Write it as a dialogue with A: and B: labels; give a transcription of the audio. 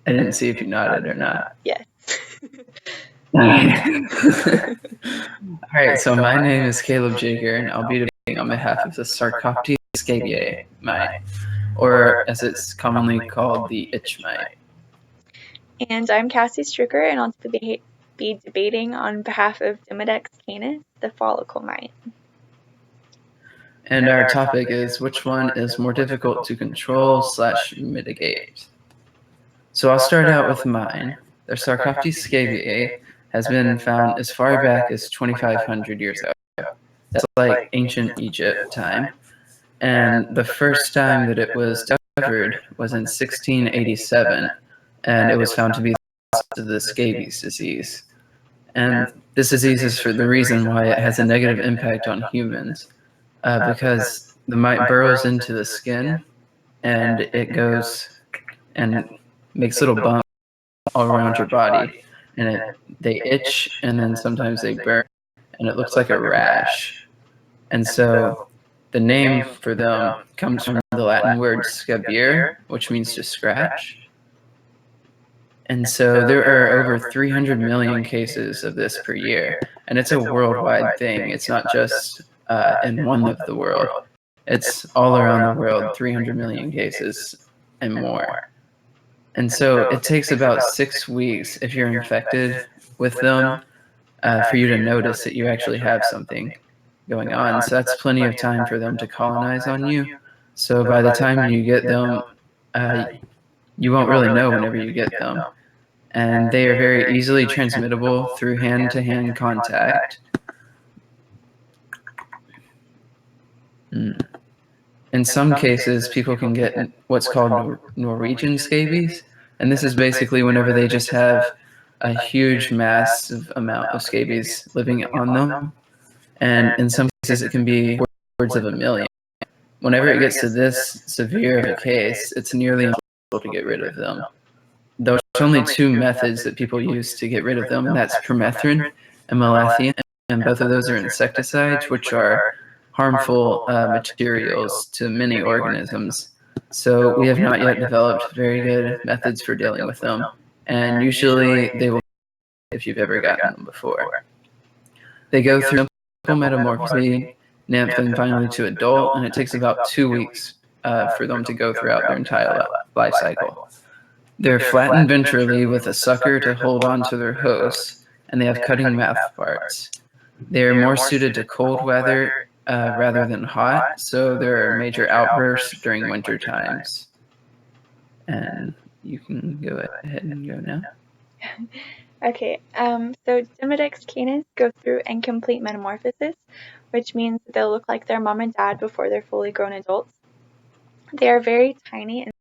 A: I didn't see if you nodded or not.
B: Yes.
A: All right, so my name is Caleb Jager, and I'll be debating on behalf of the Sarcoptes scabiei mite, or as it's commonly called, the itch mite.
B: And I'm Cassie Stricker, and I'll be debating on behalf of Demodex canis, the follicle mite.
A: And our topic is which one is more difficult to control/mitigate. So I'll start out with mine. The Sarcoptes scabiei has been found as far back as 2,500 years ago. That's like ancient Egypt time. And the first time that it was discovered was in 1687, and it was found to be the scabies disease. And this disease is for the reason why it has a negative impact on humans, because the mite burrows into the skin, and it goes and makes little bumps all around your body, and they itch, and then sometimes they burn, and it looks like a rash. And so the name for them comes from the Latin word scabiei, which means to scratch. And so there are over 300 million cases of this per year, and it's a worldwide thing. It's not just in one of the world. It's all around the world, 300 million cases and more. And so it takes about 6 weeks if you're infected with them for you to notice that you actually have something going on. So that's plenty of time for them to colonize on you. So by the time you get them, you won't really know whenever you get them. And they are very easily transmittable through hand-to-hand contact. In some cases, people can get what's called Norwegian scabies, and this is basically whenever they just have a huge, massive amount of scabies living on them, and in some cases it can be upwards of 1 million. Whenever it gets to this severe of a case, it's nearly impossible to get rid of them. There's only 2 methods that people use to get rid of them, and that's permethrin and malathion, and both of those are insecticides, which are harmful materials to many organisms. So we have not yet developed very good methods for dealing with them, and usually they will if you've ever gotten them before. They go through simple metamorphosis, nymph, and finally to adult, and it takes about 2 weeks for them to go throughout their entire life cycle. They're flattened ventrally with a sucker to hold on to their host, and they have cutting mouth parts. They're more suited to cold weather rather than hot, so there are major outbursts during winter times. And you can go ahead and go now.
B: Okay, so Demodex canis go through incomplete metamorphosis, which means they'll look like their mom and dad before they're fully grown adults. They are very tiny and